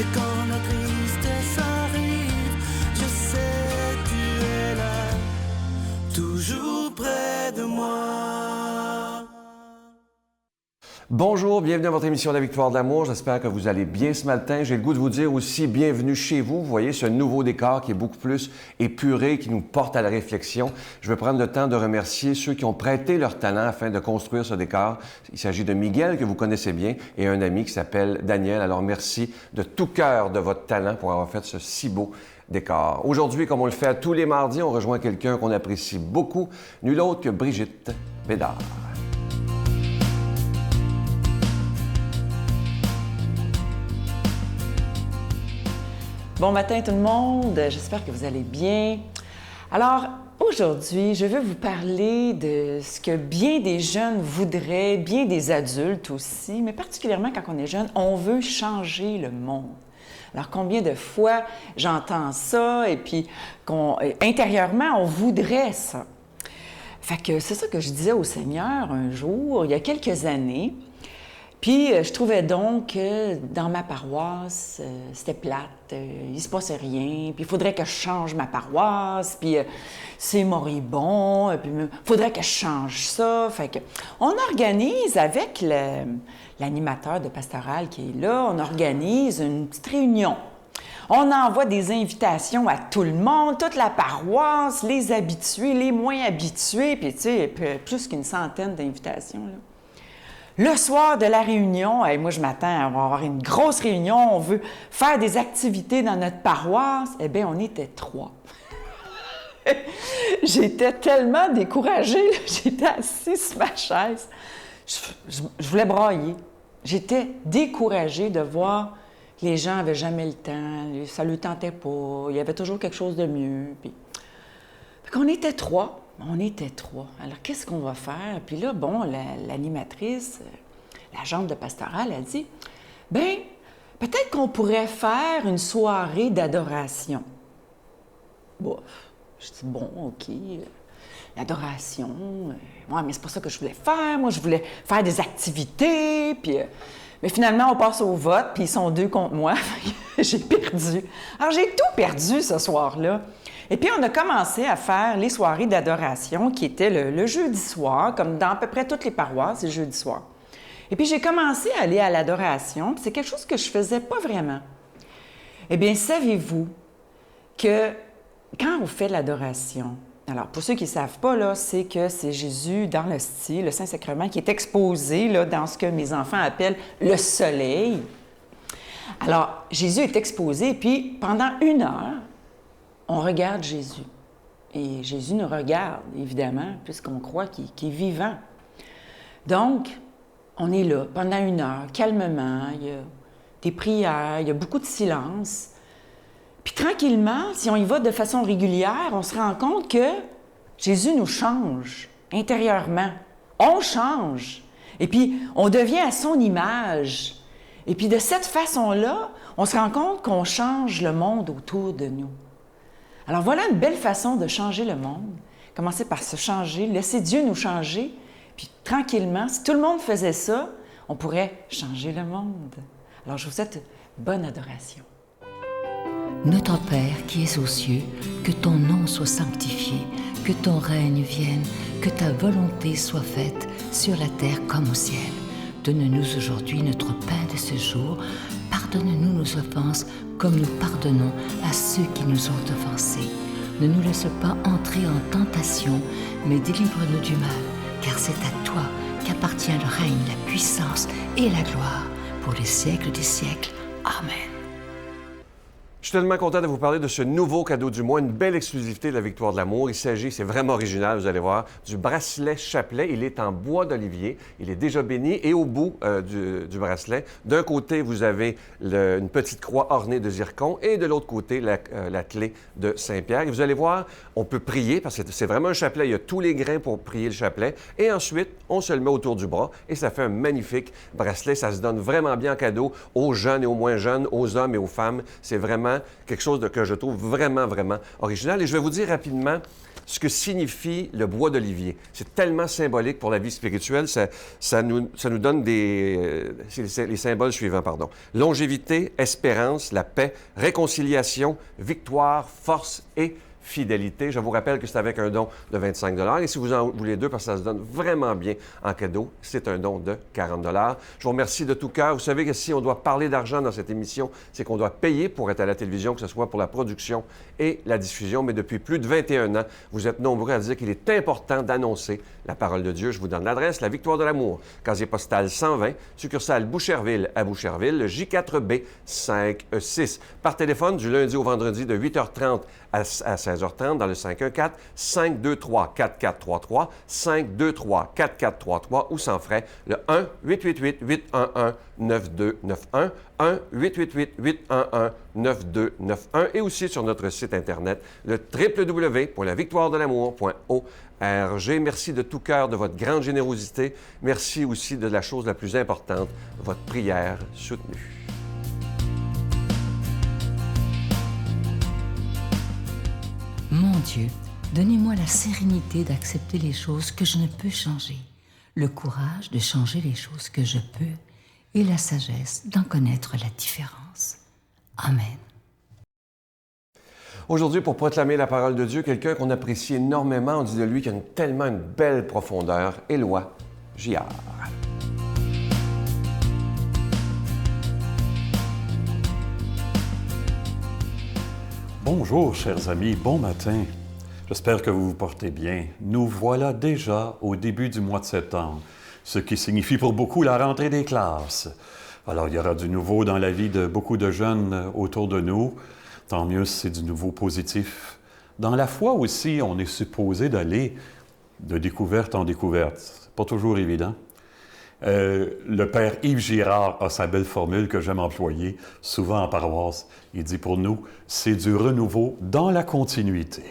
Et quand la tristesse arrive, je sais tu es là, toujours près de moi. Bonjour, bienvenue à votre émission La Victoire de l'amour. J'espère que vous allez bien ce matin. J'ai le goût de vous dire aussi bienvenue chez vous. Vous voyez ce nouveau décor qui est beaucoup plus épuré, qui nous porte à la réflexion. Je veux prendre le temps de remercier ceux qui ont prêté leur talent afin de construire ce décor. Il s'agit de Miguel, que vous connaissez bien, et un ami qui s'appelle Daniel. Alors merci de tout cœur de votre talent pour avoir fait ce si beau décor. Aujourd'hui, comme on le fait à tous les mardis, on rejoint quelqu'un qu'on apprécie beaucoup, nul autre que Brigitte Bédard. Bon matin tout le monde, j'espère que vous allez bien. Alors, aujourd'hui, je veux vous parler de ce que bien des jeunes voudraient, bien des adultes aussi, mais particulièrement quand on est jeune, on veut changer le monde. Alors, combien de fois j'entends ça et puis intérieurement, on voudrait ça. Fait que c'est ça que je disais au Seigneur un jour, il y a quelques années. Puis, je trouvais donc que dans ma paroisse, c'était plate, il se passait rien, puis il faudrait que je change ma paroisse, puis c'est moribond, puis il faudrait que je change ça. Fait que on organise avec l'animateur de pastoral qui est là, on organise une petite réunion. On envoie des invitations à tout le monde, toute la paroisse, les habitués, les moins habitués, puis tu sais, plus qu'une centaine d'invitations, là. Le soir de la réunion, moi je m'attends à avoir une grosse réunion, on veut faire des activités dans notre paroisse. Eh bien, on était 3. J'étais tellement découragée, là. J'étais assise sur ma chaise. Je voulais brailler. J'étais découragée de voir que les gens n'avaient jamais le temps, ça ne leur tentait pas, il y avait toujours quelque chose de mieux. Puis... Fait qu'on était 3. On était 3. Alors, qu'est-ce qu'on va faire? Puis là, bon, l'animatrice, l'agente de pastoral, elle dit, bien, peut-être qu'on pourrait faire une soirée d'adoration. Bon, je dis, bon, OK, l'adoration, ouais, mais c'est pas ça que je voulais faire. Moi, je voulais faire des activités, puis... mais finalement, on passe au vote, puis ils sont 2 contre moi. J'ai perdu. Alors, j'ai tout perdu ce soir-là. Et puis, on a commencé à faire les soirées d'adoration qui étaient le jeudi soir, comme dans à peu près toutes les paroisses, c'est le jeudi soir. Et puis, j'ai commencé à aller à l'adoration, puis c'est quelque chose que je faisais pas vraiment. Eh bien, savez-vous que quand on fait l'adoration, alors pour ceux qui ne savent pas, là, c'est que c'est Jésus dans l'hostie, le Saint-Sacrement, qui est exposé là, dans ce que mes enfants appellent le soleil. Alors, Jésus est exposé, et puis pendant 1 heure, on regarde Jésus. Et Jésus nous regarde, évidemment, puisqu'on croit qu'il est vivant. Donc, on est là pendant 1 heure, calmement, il y a des prières, il y a beaucoup de silence. Puis tranquillement, si on y va de façon régulière, on se rend compte que Jésus nous change intérieurement. On change. Et puis, on devient à son image. Et puis, de cette façon-là, on se rend compte qu'on change le monde autour de nous. Alors voilà une belle façon de changer le monde. Commencer par se changer, laisser Dieu nous changer, puis tranquillement, si tout le monde faisait ça, on pourrait changer le monde. Alors je vous souhaite bonne adoration. Notre Père qui es aux cieux, que ton nom soit sanctifié, que ton règne vienne, que ta volonté soit faite sur la terre comme au ciel. Donne-nous aujourd'hui notre pain de ce jour. Pardonne-nous nos offenses, comme nous pardonnons à ceux qui nous ont offensés. Ne nous laisse pas entrer en tentation, mais délivre-nous du mal, car c'est à toi qu'appartient le règne, la puissance et la gloire, pour les siècles des siècles. Amen. Je suis tellement content de vous parler de ce nouveau cadeau du mois, une belle exclusivité de la Victoire de l'amour. Il s'agit, c'est vraiment original, vous allez voir, du bracelet chapelet. Il est en bois d'olivier, il est déjà béni et au bout du bracelet, d'un côté, vous avez une petite croix ornée de zircon et de l'autre côté, la clé de Saint-Pierre. Et vous allez voir, on peut prier parce que c'est vraiment un chapelet, il y a tous les grains pour prier le chapelet. Et ensuite, on se le met autour du bras et ça fait un magnifique bracelet. Ça se donne vraiment bien en cadeau aux jeunes et aux moins jeunes, aux hommes et aux femmes. C'est vraiment quelque chose que je trouve vraiment, vraiment original. Et je vais vous dire rapidement ce que signifie le bois d'olivier. C'est tellement symbolique pour la vie spirituelle, ça nous donne les symboles suivants, pardon. Longévité, espérance, la paix, réconciliation, victoire, force et fidélité. Je vous rappelle que c'est avec un don de 25 et si vous en voulez deux, parce que ça se donne vraiment bien en cadeau, c'est un don de 40 Je vous remercie de tout cœur. Vous savez que si on doit parler d'argent dans cette émission, c'est qu'on doit payer pour être à la télévision, que ce soit pour la production et la diffusion. Mais depuis plus de 21 ans, vous êtes nombreux à dire qu'il est important d'annoncer la parole de Dieu. Je vous donne l'adresse, la Victoire de l'amour, casier postal 120, succursale Boucherville à Boucherville, le J4B 56. Par téléphone, du lundi au vendredi de 8h30 à 16h30 dans le 514-523-4433, 523-4433 ou sans frais, le 1-888-811-9291, 1-888-811-9291 et aussi sur notre site Internet, le www.lavictoiredelamour.org. Merci de tout cœur de votre grande générosité. Merci aussi de la chose la plus importante, votre prière soutenue. Mon Dieu, donnez-moi la sérénité d'accepter les choses que je ne peux changer, le courage de changer les choses que je peux et la sagesse d'en connaître la différence. Amen. Aujourd'hui, pour proclamer la parole de Dieu, quelqu'un qu'on apprécie énormément, on dit de lui qu'il a tellement une belle profondeur, Éloi Giard. Bonjour, chers amis, bon matin. J'espère que vous vous portez bien. Nous voilà déjà au début du mois de septembre, ce qui signifie pour beaucoup la rentrée des classes. Alors, il y aura du nouveau dans la vie de beaucoup de jeunes autour de nous. Tant mieux si c'est du nouveau positif. Dans la foi aussi, on est supposé d'aller de découverte en découverte. C'est pas toujours évident. Le père Yves Girard a sa belle formule que j'aime employer souvent en paroisse. Il dit pour nous, c'est du renouveau dans la continuité.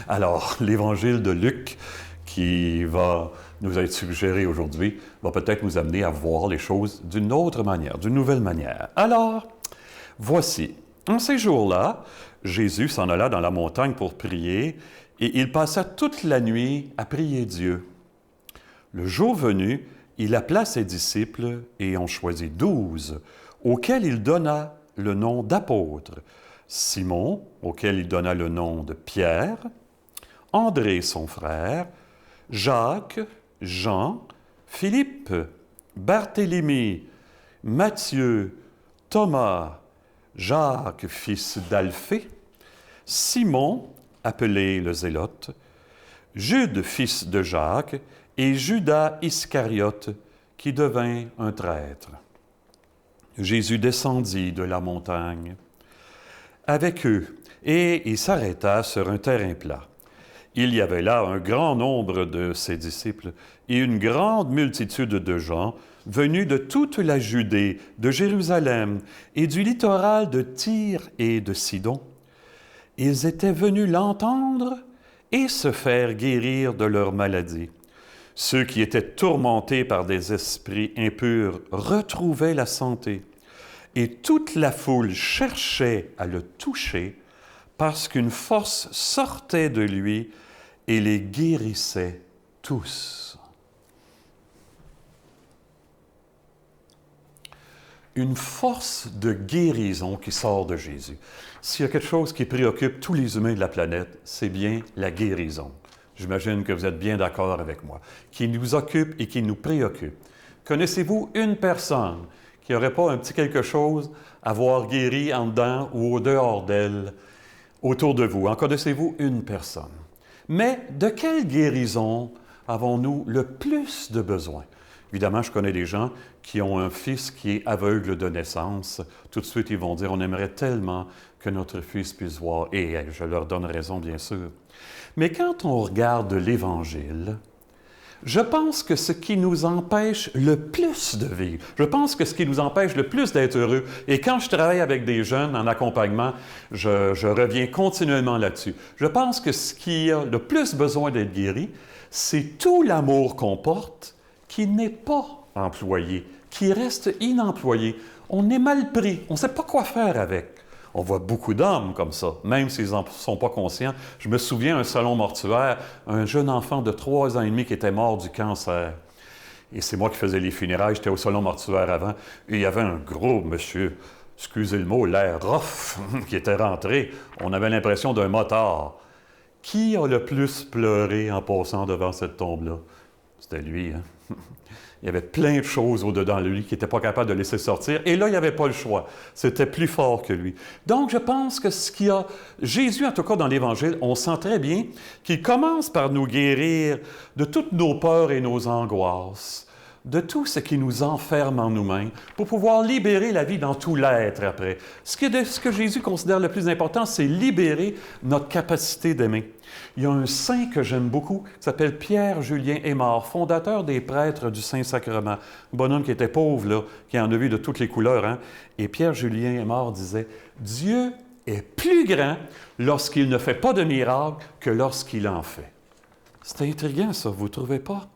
Alors, l'évangile de Luc, qui va nous être suggéré aujourd'hui, va peut-être nous amener à voir les choses d'une autre manière, d'une nouvelle manière. Alors, voici, en ces jours-là, Jésus s'en alla dans la montagne pour prier et il passa toute la nuit à prier Dieu. Le jour venu, il appela ses disciples et en choisit 12, auxquels il donna le nom d'apôtres. Simon, auquel il donna le nom de Pierre, André son frère, Jacques, Jean, Philippe, Barthélemy, Matthieu, Thomas, Jacques, fils d'Alphée, Simon, appelé le Zélote, Jude, fils de Jacques, et Judas Iscariote, qui devint un traître. Jésus descendit de la montagne avec eux, et il s'arrêta sur un terrain plat. Il y avait là un grand nombre de ses disciples et une grande multitude de gens venus de toute la Judée, de Jérusalem et du littoral de Tyr et de Sidon. Ils étaient venus l'entendre et se faire guérir de leur maladie. Ceux qui étaient tourmentés par des esprits impurs retrouvaient la santé, et toute la foule cherchait à le toucher parce qu'une force sortait de lui et les guérissait tous. Une force de guérison qui sort de Jésus. S'il y a quelque chose qui préoccupe tous les humains de la planète, c'est bien la guérison. J'imagine que vous êtes bien d'accord avec moi, qui nous occupe et qui nous préoccupe. Connaissez-vous une personne qui n'aurait pas un petit quelque chose à voir guéri en dedans ou au dehors d'elle, autour de vous? En connaissez-vous une personne? Mais de quelle guérison avons-nous le plus de besoin? Évidemment, je connais des gens qui ont un fils qui est aveugle de naissance. Tout de suite, ils vont dire, on aimerait tellement que notre fils puisse voir. Et je leur donne raison, bien sûr. Mais quand on regarde l'Évangile, je pense que ce qui nous empêche le plus de vivre, je pense que ce qui nous empêche le plus d'être heureux, et quand je travaille avec des jeunes en accompagnement, je reviens continuellement là-dessus. Je pense que ce qui a le plus besoin d'être guéri, c'est tout l'amour qu'on porte qui n'est pas employé, qui reste inemployé. On est mal pris, on ne sait pas quoi faire avec. On voit beaucoup d'hommes comme ça, même s'ils n'en sont pas conscients. Je me souviens d'un salon mortuaire, un jeune enfant de 3 ans et demi qui était mort du cancer. Et c'est moi qui faisais les funérailles, j'étais au salon mortuaire avant, et il y avait un gros monsieur, excusez le mot, l'air rough, qui était rentré. On avait l'impression d'un motard. Qui a le plus pleuré en passant devant cette tombe-là? C'était lui, hein? Il y avait plein de choses au-dedans de lui qu'il n'était pas capable de laisser sortir. Et là, il n'y avait pas le choix. C'était plus fort que lui. Donc, je pense que ce qu'il y a... Jésus, en tout cas dans l'Évangile, on sent très bien qu'il commence par nous guérir de toutes nos peurs et nos angoisses, de tout ce qui nous enferme en nous-mêmes, pour pouvoir libérer la vie dans tout l'être après. Ce que Jésus considère le plus important, c'est libérer notre capacité d'aimer. Il y a un saint que j'aime beaucoup, qui s'appelle Pierre-Julien Aymard, fondateur des prêtres du Saint-Sacrement. Un bonhomme qui était pauvre, là, qui en a vu de toutes les couleurs. Hein? Et Pierre-Julien Aymard disait « Dieu est plus grand lorsqu'il ne fait pas de miracles que lorsqu'il en fait. » C'est intriguant, ça, vous ne trouvez pas?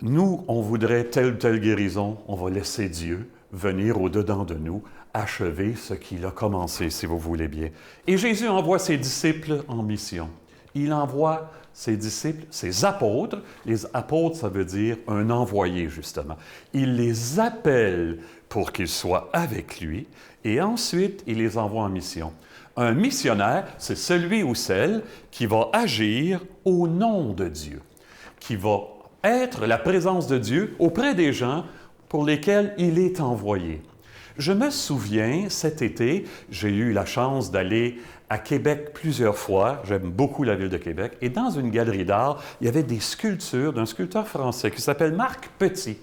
Nous, on voudrait telle ou telle guérison, on va laisser Dieu venir au-dedans de nous, achever ce qu'il a commencé, si vous voulez bien. Et Jésus envoie ses disciples en mission. Il envoie ses disciples, ses apôtres. Les apôtres, ça veut dire un envoyé, justement. Il les appelle pour qu'ils soient avec lui et ensuite, il les envoie en mission. Un missionnaire, c'est celui ou celle qui va agir au nom de Dieu, qui va être la présence de Dieu auprès des gens pour lesquels il est envoyé. Je me souviens, cet été, j'ai eu la chance d'aller à Québec plusieurs fois. J'aime beaucoup la ville de Québec. Et dans une galerie d'art, il y avait des sculptures d'un sculpteur français qui s'appelle Marc Petit.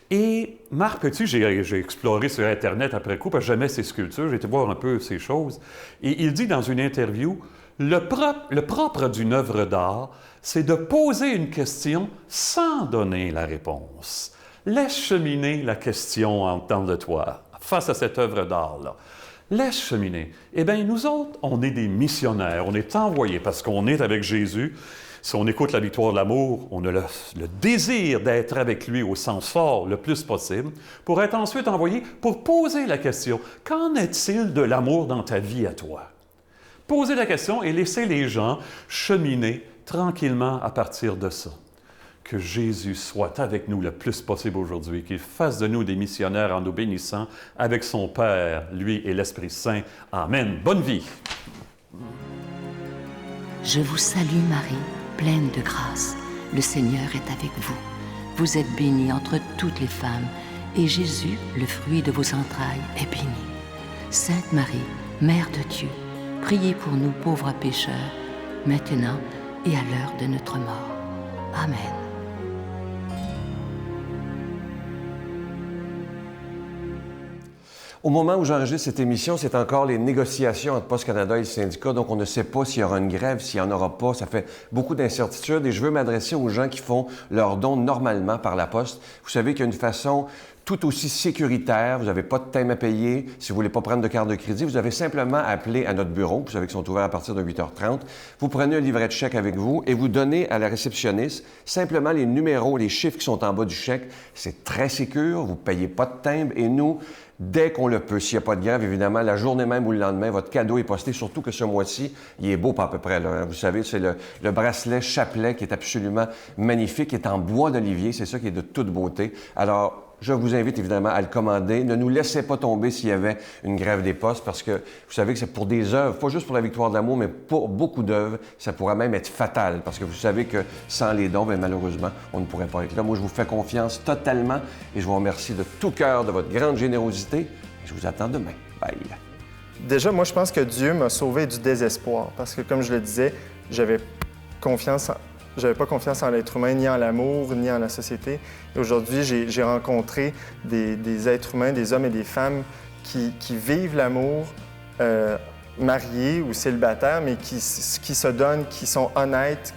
Et Marc Petit, j'ai exploré sur Internet après coup, parce que j'aimais ses sculptures, j'ai été voir un peu ces choses. Et il dit dans une interview, le propre d'une œuvre d'art, c'est de poser une question sans donner la réponse. Laisse cheminer la question en temps de toi, face à cette œuvre d'art-là. Laisse cheminer. Eh bien, nous autres, on est des missionnaires, on est envoyés parce qu'on est avec Jésus. Si on écoute la victoire de l'amour, on a le désir d'être avec lui au sens fort le plus possible, pour être ensuite envoyé pour poser la question, qu'en est-il de l'amour dans ta vie à toi? Poser la question et laisser les gens cheminer tranquillement à partir de ça. Que Jésus soit avec nous le plus possible aujourd'hui, qu'il fasse de nous des missionnaires en nous bénissant avec son Père, lui et l'Esprit Saint. Amen. Bonne vie. Je vous salue Marie, pleine de grâce. Le Seigneur est avec vous. Vous êtes bénie entre toutes les femmes, et Jésus, le fruit de vos entrailles, est béni. Sainte Marie, Mère de Dieu, priez pour nous pauvres pécheurs, maintenant et à l'heure de notre mort. Amen. Au moment où j'enregistre cette émission, c'est encore les négociations entre Poste Canada et le syndicat, donc on ne sait pas s'il y aura une grève, s'il n'y en aura pas. Ça fait beaucoup d'incertitudes et je veux m'adresser aux gens qui font leurs dons normalement par la Poste. Vous savez qu'il y a une façon tout aussi sécuritaire. Vous n'avez pas de thème à payer. Si vous ne voulez pas prendre de carte de crédit, vous avez simplement à appeler à notre bureau. Vous savez qu'ils sont ouverts à partir de 8h30. Vous prenez un livret de chèque avec vous et vous donnez à la réceptionniste simplement les numéros, les chiffres qui sont en bas du chèque. C'est très sécure. Vous ne payez pas de timbre et nous, dès qu'on le peut, s'il n'y a pas de grève, évidemment, la journée même ou le lendemain, votre cadeau est posté, surtout que ce mois-ci, il est beau pas à peu près. Là. Vous savez, c'est le bracelet chapelet qui est absolument magnifique, qui est en bois d'olivier. C'est ça qui est de toute beauté. Alors, je vous invite évidemment à le commander. Ne nous laissez pas tomber s'il y avait une grève des postes parce que vous savez que c'est pour des œuvres, pas juste pour la victoire de l'amour, mais pour beaucoup d'œuvres, ça pourrait même être fatal parce que vous savez que sans les dons, bien, malheureusement, on ne pourrait pas être là. Moi, je vous fais confiance totalement et je vous remercie de tout cœur de votre grande générosité. Je vous attends demain. Bye. Déjà, moi, je pense que Dieu m'a sauvé du désespoir parce que, comme je le disais, j'avais pas confiance en l'être humain, ni en l'amour, ni en la société. Et aujourd'hui, j'ai rencontré des êtres humains, des hommes et des femmes qui vivent l'amour, mariés ou célibataires, mais qui se donnent, qui sont honnêtes,